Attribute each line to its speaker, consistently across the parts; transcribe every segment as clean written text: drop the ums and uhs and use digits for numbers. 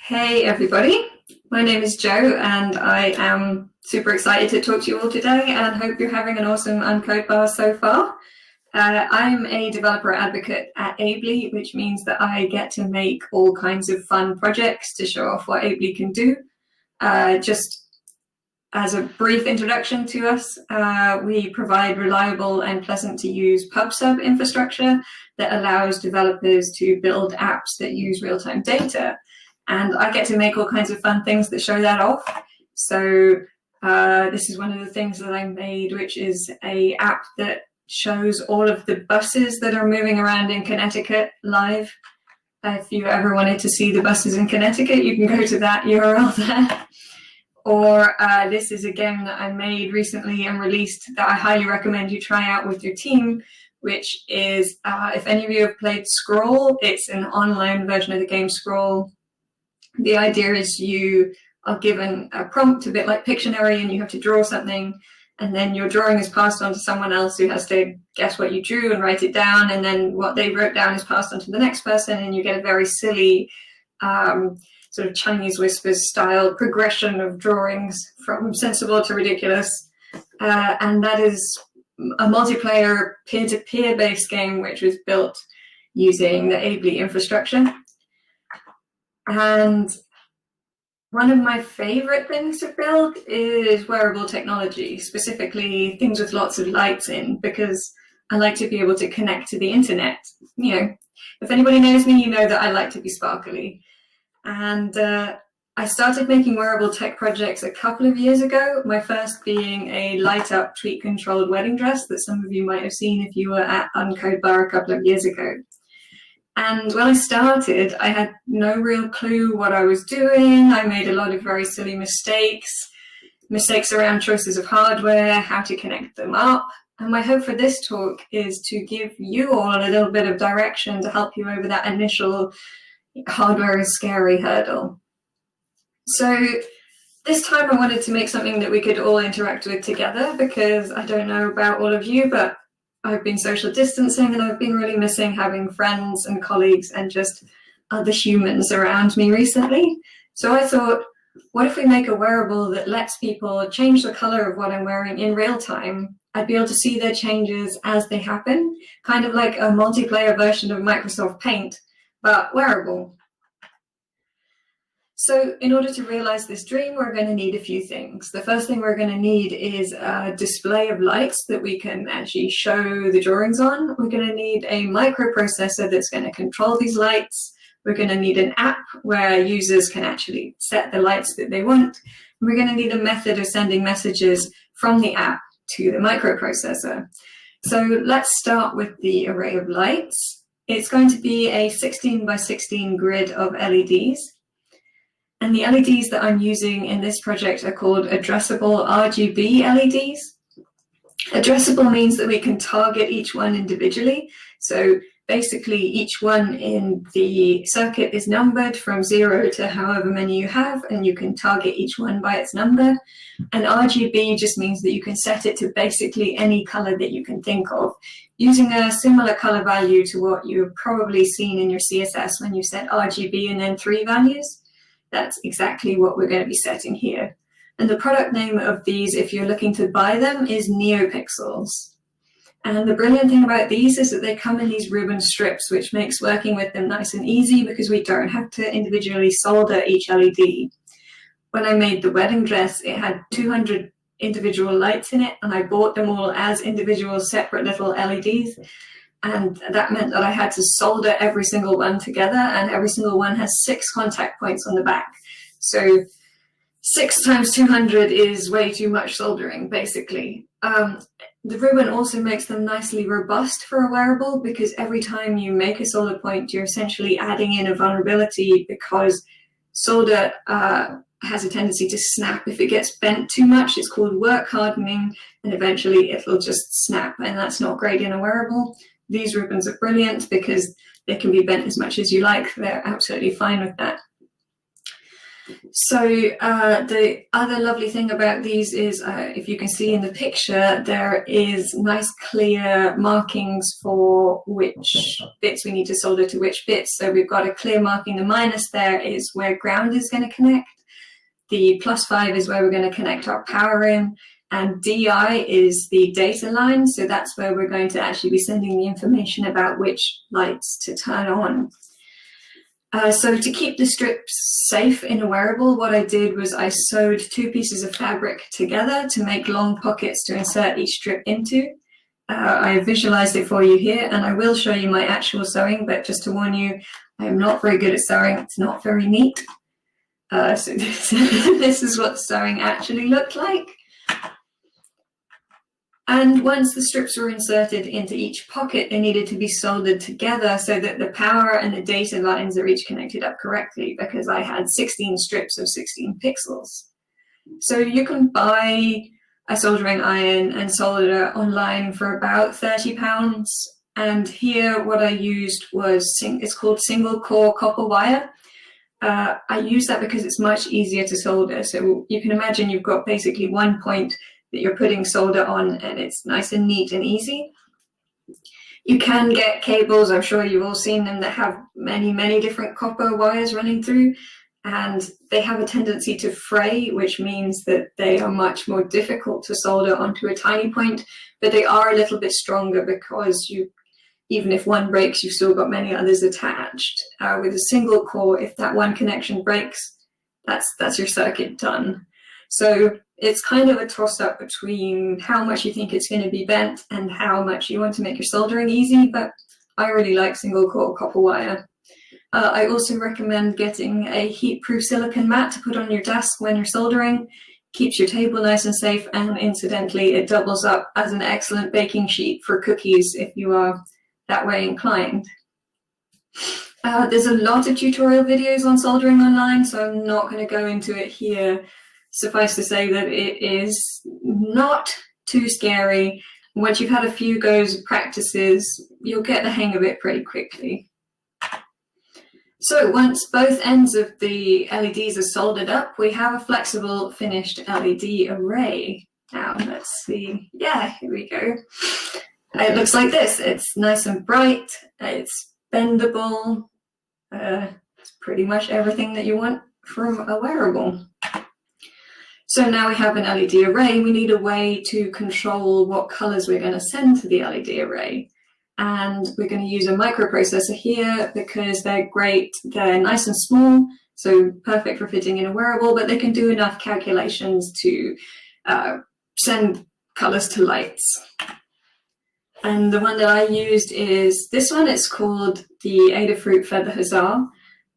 Speaker 1: Hey everybody, my name is Jo and I am super excited to talk to you all today and hope you're having an awesome uncodebar so far. I'm a developer advocate at Ably, which means that I get to make all kinds of fun projects to show off what Ably can do. Just as a brief introduction to us, we provide reliable and pleasant to use pub/sub infrastructure that allows developers to build apps that use real-time data. And I get to make all kinds of fun things that show that off. So this is one of the things that I made, which is an app that shows all of the buses that are moving around in Connecticut live. If you ever wanted to see the buses in Connecticut, you can go to that URL there. Or this is a game that I made recently and released that I highly recommend you try out with your team, which is, if any of you have played Scroll, it's an online version of the game Scroll. The idea is you are given a prompt, a bit like Pictionary, and you have to draw something, and then your drawing is passed on to someone else who has to guess what you drew and write it down, and then what they wrote down is passed on to the next person, and you get a very silly sort of Chinese whispers style progression of drawings from sensible to ridiculous. And that is a multiplayer peer-to-peer based game which was built using the Ably infrastructure. And one of my favorite things to build is wearable technology, specifically things with lots of lights in, because I like to be able to connect to the internet. You know, if anybody knows me, you know that I like to be sparkly. And I started making wearable tech projects a couple of years ago, my first being a light-up tweet-controlled wedding dress that some of you might have seen if you were at Uncodebar a couple of years ago. And when I started, I had no real clue what I was doing. I made a lot of very silly mistakes around choices of hardware, how to connect them up. And my hope for this talk is to give you all a little bit of direction to help you over that initial hardware is scary hurdle. So this time I wanted to make something that we could all interact with together, because I don't know about all of you, but I've been social distancing and I've been really missing having friends and colleagues and just other humans around me recently. So I thought, what if we make a wearable that lets people change the color of what I'm wearing in real time? I'd be able to see their changes as they happen, kind of like a multiplayer version of Microsoft Paint, but wearable. So in order to realize this dream, we're going to need a few things. The first thing we're going to need is a display of lights that we can actually show the drawings on. We're going to need a microprocessor that's going to control these lights. We're going to need an app where users can actually set the lights that they want. And we're going to need a method of sending messages from the app to the microprocessor. So let's start with the array of lights. It's going to be a 16 by 16 grid of LEDs. And the LEDs that I'm using in this project are called addressable RGB LEDs. Addressable means that we can target each one individually. So basically each one in the circuit is numbered from 0 to however many you have, and you can target each one by its number. And RGB just means that you can set it to basically any color that you can think of, using a similar color value to what you've probably seen in your CSS when you set RGB and then 3 values. That's exactly what we're going to be setting here. And the product name of these, if you're looking to buy them, is NeoPixels. And the brilliant thing about these is that they come in these ribbon strips, which makes working with them nice and easy because we don't have to individually solder each LED. When I made the wedding dress, it had 200 individual lights in it, and I bought them all as individual separate little LEDs. And that meant that I had to solder every single one together, and every single one has 6 contact points on the back. So 6 times 200 is way too much soldering, basically. The ribbon also makes them nicely robust for a wearable, because every time you make a solder point, you're essentially adding in a vulnerability, because solder has a tendency to snap if it gets bent too much. It's called work hardening, and eventually it'll just snap, and that's not great in a wearable. These ribbons are brilliant because they can be bent as much as you like. They're absolutely fine with that. So the other lovely thing about these is, if you can see in the picture, there is nice clear markings for which bits we need to solder to which bits. So we've got a clear marking. The minus there is where ground is going to connect. The +5 is where we're going to connect our power in. And DI is the data line. So that's where we're going to actually be sending the information about which lights to turn on. So to keep the strips safe in a wearable, what I did was I sewed 2 pieces of fabric together to make long pockets to insert each strip into. I visualized it for you here, and I will show you my actual sewing, but just to warn you, I am not very good at sewing. It's not very neat. So this is what the sewing actually looked like. And once the strips were inserted into each pocket, they needed to be soldered together so that the power and the data lines are each connected up correctly, because I had 16 strips of 16 pixels. So you can buy a soldering iron and solder online for about £30. And here what I used was, it's called single core copper wire. I use that because it's much easier to solder. So you can imagine you've got basically one point that you're putting solder on, and it's nice and neat and easy. You can get cables, I'm sure you've all seen them, that have many, many different copper wires running through, and they have a tendency to fray, which means that they are much more difficult to solder onto a tiny point, but they are a little bit stronger because even if one breaks, you've still got many others attached. With a single core, if that one connection breaks, that's your circuit done. So it's kind of a toss-up between how much you think it's going to be bent and how much you want to make your soldering easy, but I really like single core copper wire. I also recommend getting a heat-proof silicone mat to put on your desk when you're soldering. Keeps your table nice and safe, and incidentally, it doubles up as an excellent baking sheet for cookies if you are that way inclined. There's a lot of tutorial videos on soldering online, so I'm not going to go into it here. Suffice to say that it is not too scary. Once you've had a few goes of practices, you'll get the hang of it pretty quickly. So once both ends of the LEDs are soldered up, we have a flexible finished LED array. Now let's see. Yeah, here we go. It looks like this. It's nice and bright. It's bendable. It's pretty much everything that you want from a wearable. So now we have an LED array. We need a way to control what colors we're going to send to the LED array. And we're going to use a microprocessor here because they're great. They're nice and small, so perfect for fitting in a wearable, but they can do enough calculations to send colors to lights. And the one that I used is this one. It's called the Adafruit Feather Huzzah.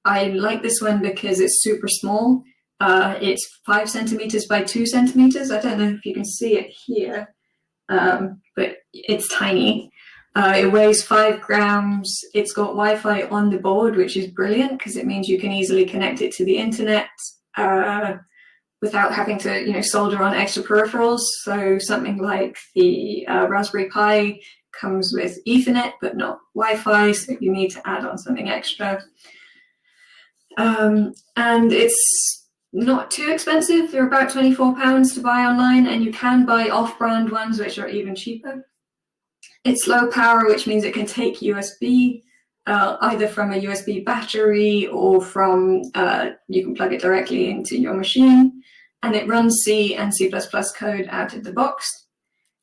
Speaker 1: I like this one because it's super small. It's 5 centimeters by 2 centimeters. I don't know if you can see it here, but it's tiny. It weighs 5 grams. It's got Wi-Fi on the board, which is brilliant because it means you can easily connect it to the internet without having to, solder on extra peripherals. So something like the Raspberry Pi comes with Ethernet, but not Wi-Fi, so you need to add on something extra. And it's not too expensive. They're about £24 to buy online, and you can buy off-brand ones, which are even cheaper. It's low power, which means it can take USB, either from a USB battery or from, you can plug it directly into your machine, and it runs C and C++ code out of the box.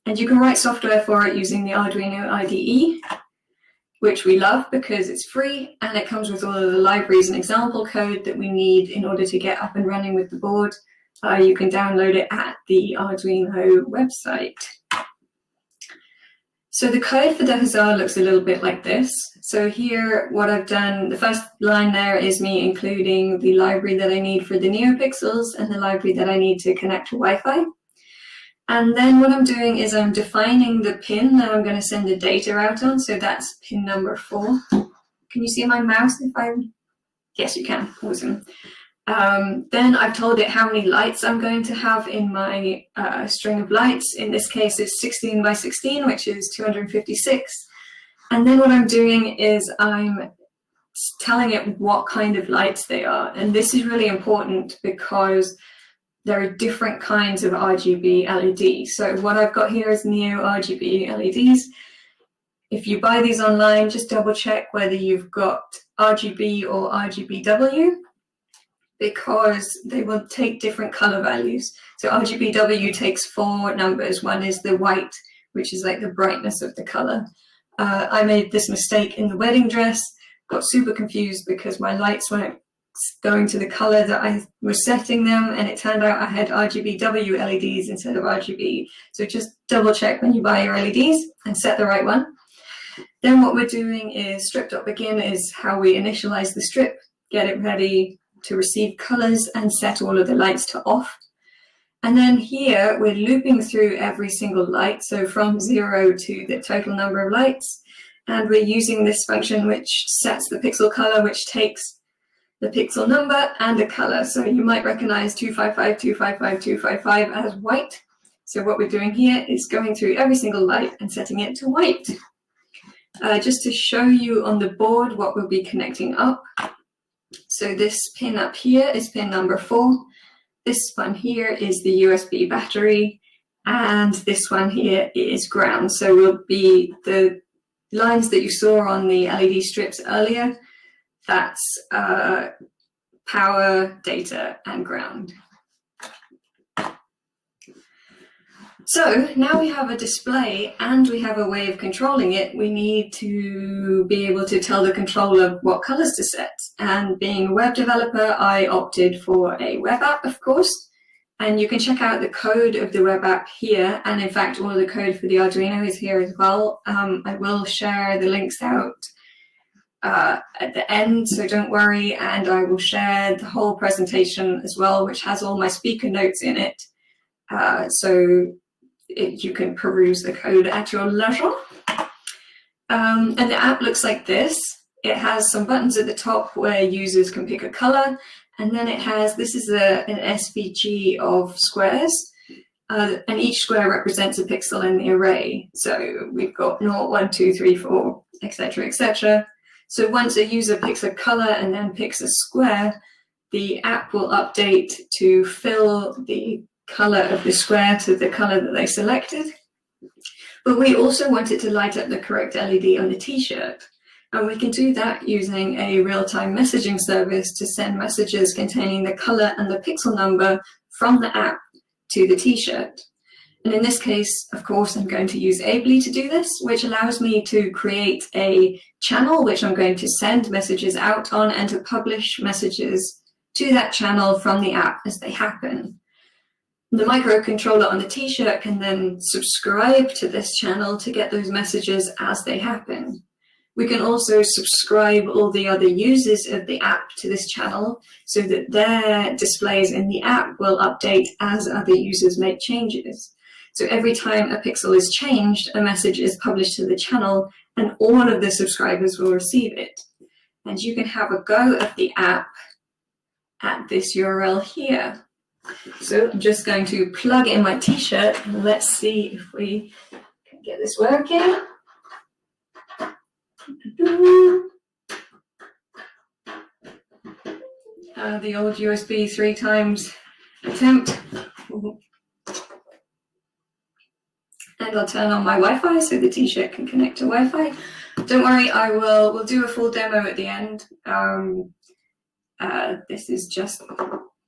Speaker 1: And you can write software for it using the Arduino IDE, which we love because it's free and it comes with all of the libraries and example code that we need in order to get up and running with the board. You can download it at the Arduino website. So the code for the Huzzah looks a little bit like this. So here, what I've done, the first line there is me including the library that I need for the NeoPixels and the library that I need to connect to Wi-Fi. And then what I'm doing is I'm defining the pin that I'm going to send the data out on. So that's pin number 4. Can you see my mouse? Yes, you can. Awesome. Then I've told it how many lights I'm going to have in my string of lights. In this case, it's 16 by 16, which is 256. And then what I'm doing is I'm telling it what kind of lights they are. And this is really important because there are different kinds of RGB LEDs. So what I've got here is Neo RGB LEDs. If you buy these online, just double check whether you've got RGB or RGBW, because they will take different color values. So RGBW takes 4 numbers. One is the white, which is like the brightness of the color. I made this mistake in the wedding dress, got super confused because my lights weren't going to the color that I was setting them, and it turned out I had RGBW LEDs instead of RGB. So just double check when you buy your LEDs and set the right one. Then what we're doing is strip.begin is how we initialize the strip, get it ready to receive colors and set all of the lights to off. And then here we're looping through every single light, so from 0 to the total number of lights. And we're using this function which sets the pixel color, which takes the pixel number and a color. So you might recognize 255, 255, 255 as white. So what we're doing here is going through every single light and setting it to white. Just to show you on the board what we'll be connecting up. So this pin up here is pin number 4. This one here is the USB battery, and this one here is ground. So will be the lines that you saw on the LED strips earlier. That's power, data, and ground. So now we have a display and we have a way of controlling it. We need to be able to tell the controller what colors to set. And being a web developer, I opted for a web app, of course. And you can check out the code of the web app here. And in fact, all of the code for the Arduino is here as well. I will share the links out at the end, so don't worry. And I will share the whole presentation as well, which has all my speaker notes in it. You can peruse the code at your leisure. And the app looks like this. It has some buttons at the top where users can pick a color, and then it has, this is an SVG of squares, and each square represents a pixel in the array. So we've got 0, 1, 2, 3, 4, etc., etc. So once a user picks a color and then picks a square, the app will update to fill the color of the square to the color that they selected. But we also want it to light up the correct LED on the t-shirt. And we can do that using a real-time messaging service to send messages containing the color and the pixel number from the app to the t-shirt. And in this case, of course, I'm going to use Ably to do this, which allows me to create a channel which I'm going to send messages out on and to publish messages to that channel from the app as they happen. The microcontroller on the t-shirt can then subscribe to this channel to get those messages as they happen. We can also subscribe all the other users of the app to this channel so that their displays in the app will update as other users make changes. So every time a pixel is changed, a message is published to the channel and all of the subscribers will receive it. And you can have a go at the app at this URL here. So I'm just going to plug in my t-shirt and let's see if we can get this working. The old USB 3 times attempt. And I'll turn on my Wi-Fi so the t-shirt can connect to Wi-Fi. Don't worry, we'll do a full demo at the end. This is just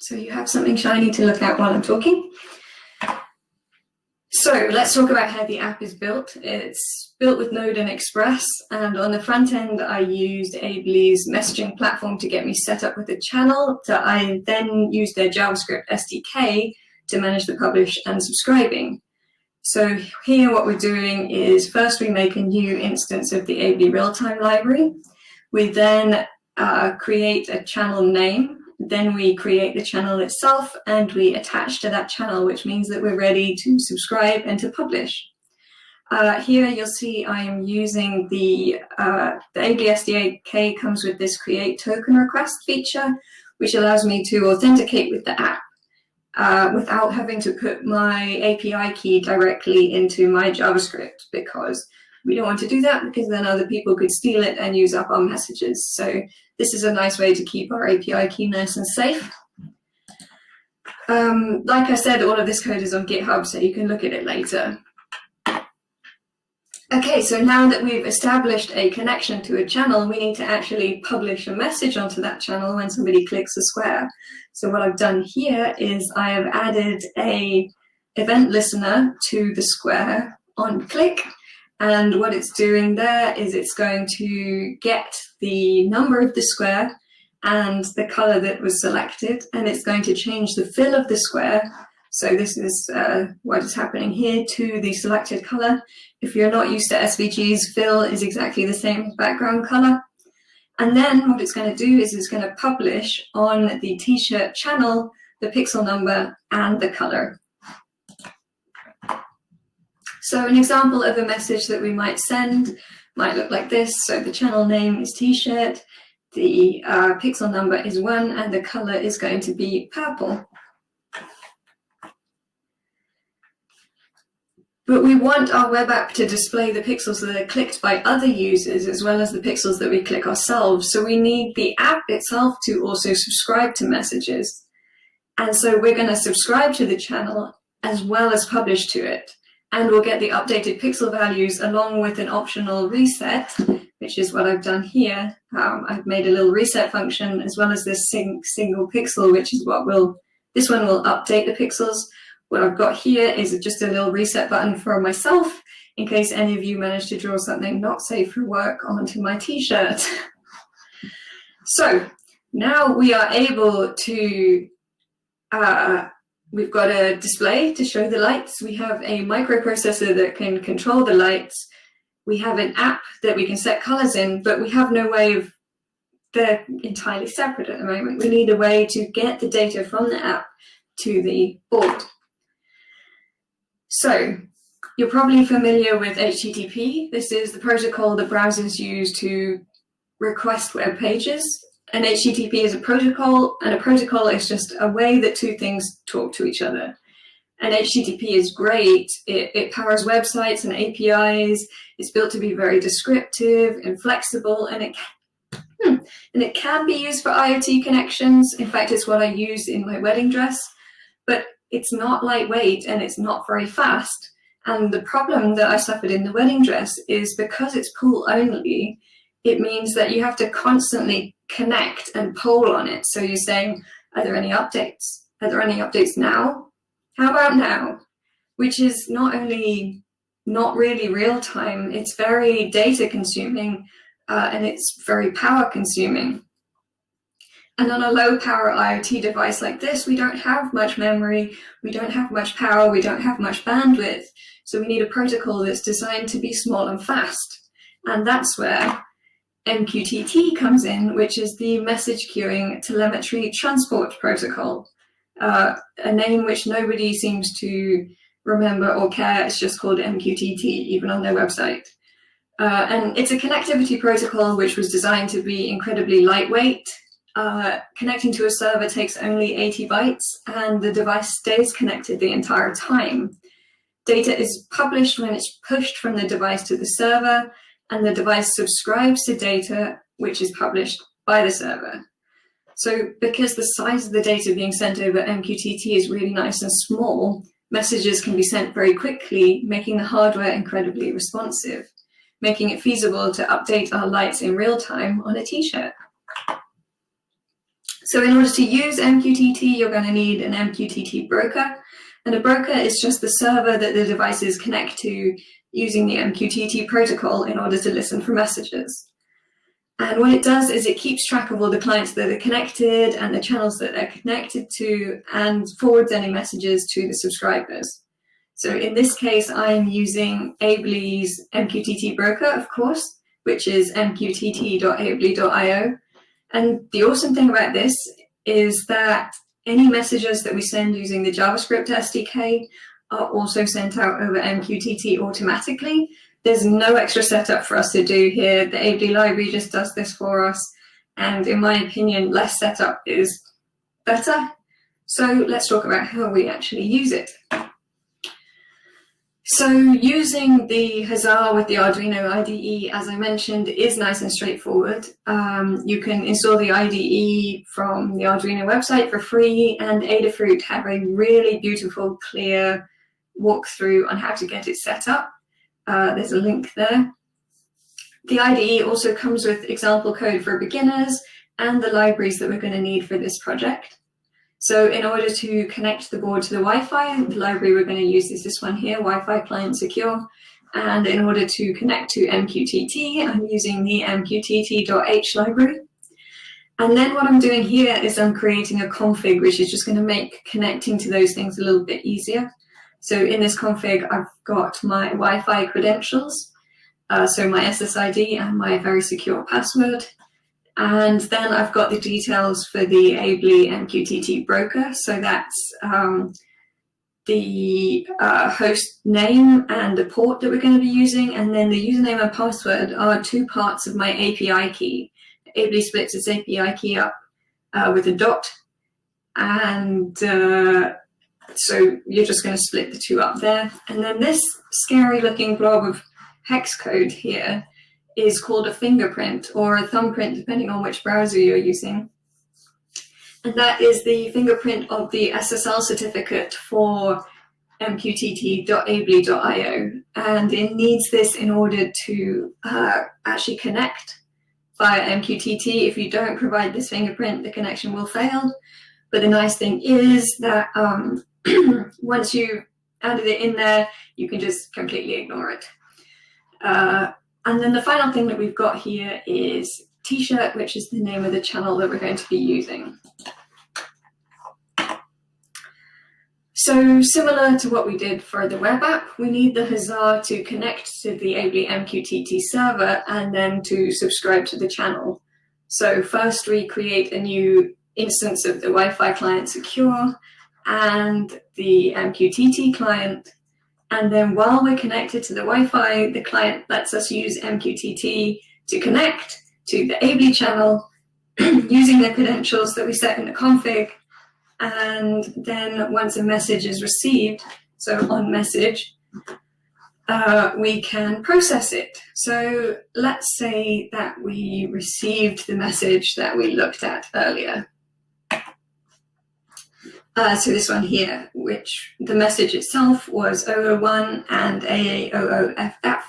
Speaker 1: so you have something shiny to look at while I'm talking. So let's talk about how the app is built. It's built with Node and Express, and on the front end, I used Ably's messaging platform to get me set up with a channel that I then used their JavaScript SDK to manage the publish and subscribing. So here what we're doing is first we make a new instance of the Ably real-time library. We then create a channel name. Then we create the channel itself and we attach to that channel, which means that we're ready to subscribe and to publish. Here you'll see I am using the Ably SDK comes with this create token request feature, which allows me to authenticate with the app without having to put my API key directly into my JavaScript, because We don't want to do that because then other people could steal it and use up our messages. So this is a nice way to keep our API key nice and safe. Like I said, all of this code is on GitHub, so you can look at it later. Okay, so now that we've established a connection to a channel, we need to actually publish a message onto that channel when somebody clicks a square. So what I've done here is I have added a event listener to the square on click. And what it's doing there is it's going to get the number of the square and the color that was selected, and it's going to change the fill of the square. So this is what is happening here to the selected color. If you're not used to SVGs, fill is exactly the same as background color. And then what it's going to do is it's going to publish on the t-shirt channel the pixel number and the color. So an example of a message that we might send might look like this. So the channel name is t-shirt, the pixel number is 1, and the color is going to be purple. But we want our web app to display the pixels that are clicked by other users as well as the pixels that we click ourselves. So we need the app itself to also subscribe to messages. And so we're going to subscribe to the channel as well as publish to it. And we'll get the updated pixel values along with an optional reset, which is what I've done here. I've made a little reset function as well as this single pixel, which is what this one will update the pixels. What I've got here is just a little reset button for myself in case any of you manage to draw something not safe for work onto my t-shirt. So now we are able to, we've got a display to show the lights. We have a microprocessor that can control the lights. We have an app that we can set colors in, but we have no way of, they're entirely separate at the moment. We need a way to get the data from the app to the board. So you're probably familiar with HTTP. This is the protocol that browsers use to request web pages. And HTTP is a protocol, and a protocol is just a way that two things talk to each other. And HTTP is great. It powers websites and APIs. It's built to be very descriptive and flexible, and it can be used for IoT connections. In fact, it's what I use in my wedding dress, but it's not lightweight and it's not very fast. And the problem that I suffered in the wedding dress is because it's pool only, it means that you have to constantly connect and poll on it. So you're saying, are there any updates? Are there any updates now? How about now? Which is not only not really real time, it's very data consuming and it's very power consuming. And on a low power IoT device like this, we don't have much memory, we don't have much power, we don't have much bandwidth. So we need a protocol that's designed to be small and fast. And that's where MQTT comes in, which is the message queuing telemetry transport protocol, a name which nobody seems to remember or care. It's just called MQTT, even on their website. And it's a connectivity protocol which was designed to be incredibly lightweight. Connecting to a server takes only 80 bytes, and the device stays connected the entire time. Data is published when it's pushed from the device to the server, and the device subscribes to data which is published by the server. So because the size of the data being sent over MQTT is really nice and small, messages can be sent very quickly, making the hardware incredibly responsive, making it feasible to update our lights in real time on a t-shirt. So in order to use MQTT, you're going to need an MQTT broker. And a broker is just the server that the devices connect to using the MQTT protocol in order to listen for messages. And what it does is it keeps track of all the clients that are connected and the channels that they're connected to, and forwards any messages to the subscribers. So in this case, I'm using Ably's MQTT broker, of course, which is mqtt.ably.io. And the awesome thing about this is that any messages that we send using the JavaScript SDK are also sent out over MQTT automatically. There's no extra setup for us to do here. The Ably library just does this for us. And in my opinion, less setup is better. So let's talk about how we actually use it. So using the Huzzah with the Arduino IDE, as I mentioned, is nice and straightforward. You can install the IDE from the Arduino website for free, and Adafruit have a really beautiful, clear walkthrough on how to get it set up. There's a link there. The IDE also comes with example code for beginners and the libraries that we're going to need for this project. So in order to connect the board to the Wi-Fi, the library we're going to use is this one here, Wi-Fi Client Secure. And in order to connect to MQTT, I'm using the mqtt.h library. And then what I'm doing here is I'm creating a config, which is just going to make connecting to those things a little bit easier. So in this config, I've got my Wi-Fi credentials, so my SSID and my very secure password. And then I've got the details for the Ably MQTT broker. So that's the host name and the port that we're going to be using. And then the username and password are two parts of my API key. Ably splits its API key up with a dot. And so you're just going to split the two up there. And then this scary looking blob of hex code here is called a fingerprint or a thumbprint, depending on which browser you're using. And that is the fingerprint of the SSL certificate for mqtt.ably.io. And it needs this in order to actually connect via MQTT. If you don't provide this fingerprint, the connection will fail. But the nice thing is that once you've added it in there, you can just completely ignore it. And then the final thing that we've got here is tshirt, which is the name of the channel that we're going to be using. So similar to what we did for the web app, we need the Huzzah to connect to the Ably MQTT server and then to subscribe to the channel. So first we create a new instance of the Wi-Fi client secure and the MQTT client. And then while we're connected to the Wi-Fi, the client lets us use MQTT to connect to the Ably channel using the credentials that we set in the config. And then once a message is received, so on message, we can process it. So let's say that we received the message that we looked at earlier. So this one here, which the message itself was 001 and AA00FF.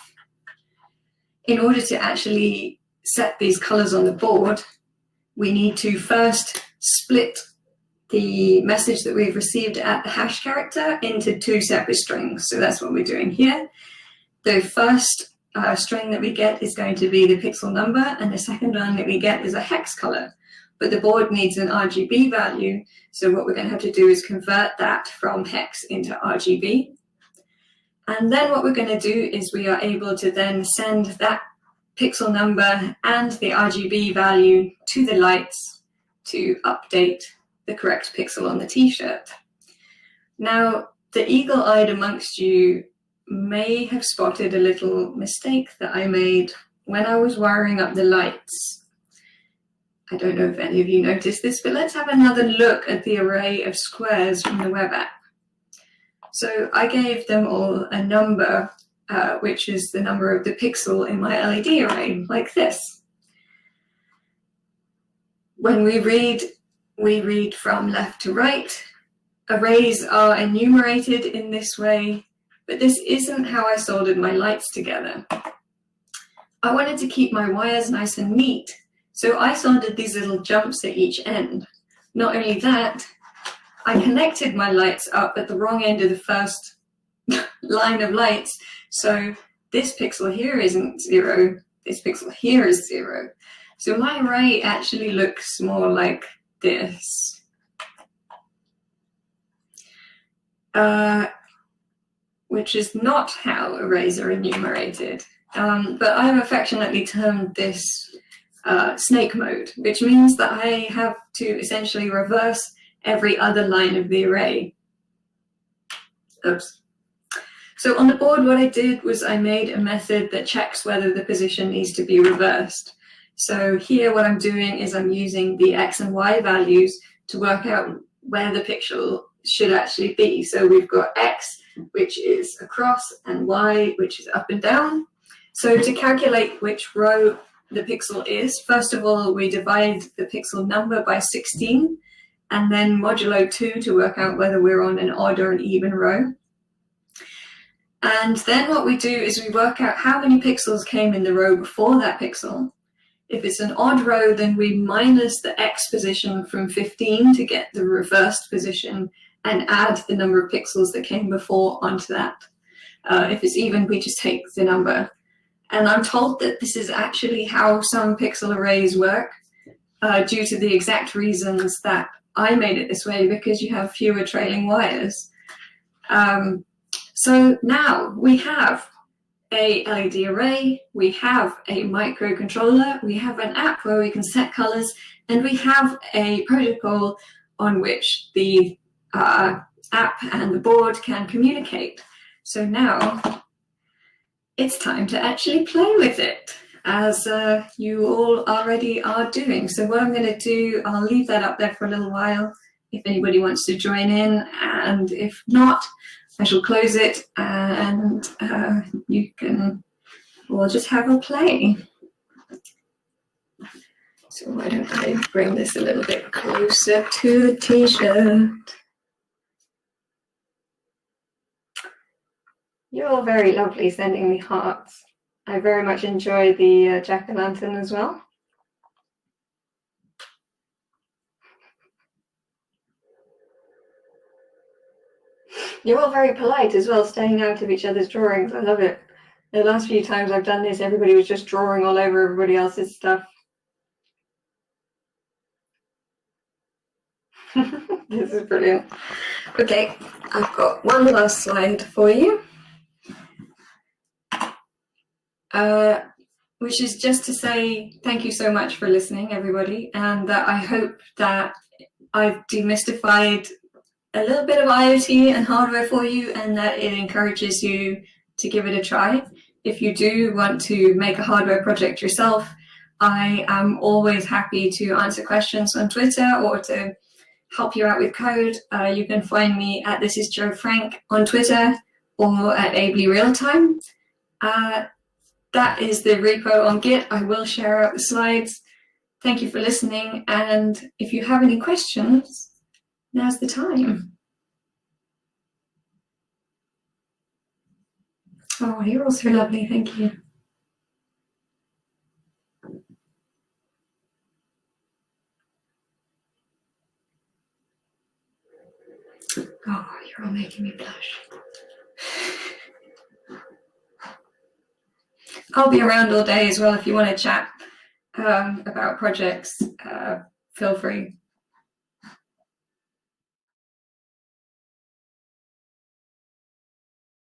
Speaker 1: In order to actually set these colors on the board, we need to first split the message that we've received at the hash character into two separate strings. So that's what we're doing here. The first string that we get is going to be the pixel number, and the second one that we get is a hex color. But the board needs an RGB value, so what we're going to have to do is convert that from hex into RGB. And then what we're going to do is we are able to then send that pixel number and the RGB value to the lights to update the correct pixel on the t-shirt. Now, the eagle-eyed amongst you may have spotted a little mistake that I made when I was wiring up the lights. I don't know if any of you noticed this, but let's have another look at the array of squares from the web app. So I gave them all a number, which is the number of the pixel in my LED array, like this. When we read from left to right. Arrays are enumerated in this way, but this isn't how I soldered my lights together. I wanted to keep my wires nice and neat, so I soldered these little jumps at each end. Not only that, I connected my lights up at the wrong end of the first line of lights. So this pixel here isn't 0, this pixel here is 0. So my array actually looks more like this. Which is not how arrays are enumerated. But I've affectionately termed this snake mode, which means that I have to essentially reverse every other line of the array. Oops. So on the board, what I did was I made a method that checks whether the position needs to be reversed. So here what I'm doing is I'm using the X and Y values to work out where the pixel should actually be. So we've got X, which is across, and Y, which is up and down. So to calculate which row the pixel is, first of all, we divide the pixel number by 16, and then modulo 2 to work out whether we're on an odd or an even row. And then what we do is we work out how many pixels came in the row before that pixel. If it's an odd row, then we minus the X position from 15 to get the reversed position and add the number of pixels that came before onto that. If it's even, we just take the number. And I'm told that this is actually how some pixel arrays work, due to the exact reasons that I made it this way, because you have fewer trailing wires. So now we have a LED array, we have a microcontroller, we have an app where we can set colors, and we have a protocol on which the app and the board can communicate. So now it's time to actually play with it, as you all already are doing. So what I'm going to do, I'll leave that up there for a little while if anybody wants to join in, and if not, I shall close it and we'll just have a play. So why don't I bring this a little bit closer to the t-shirt. You're all very lovely sending me hearts. I very much enjoy the jack-o'-lantern as well. You're all very polite as well, staying out of each other's drawings. I love it. The last few times I've done this, everybody was just drawing all over everybody else's stuff. This is brilliant. Okay, I've got one last slide for you, which is just to say thank you so much for listening, everybody, and that I hope that I've demystified a little bit of IoT and hardware for you, and that it encourages you to give it a try. If you do want to make a hardware project yourself, I am always happy to answer questions on Twitter or to help you out with code. You can find me at This Is Joe Frank on Twitter or at Ably Realtime. That is the repo on Git. I will share out the slides. Thank you for listening, and if you have any questions, now's the time. Oh, you're all so lovely, thank you. Oh, you're all making me blush. I'll be around all day as well if you want to chat about projects. Feel free.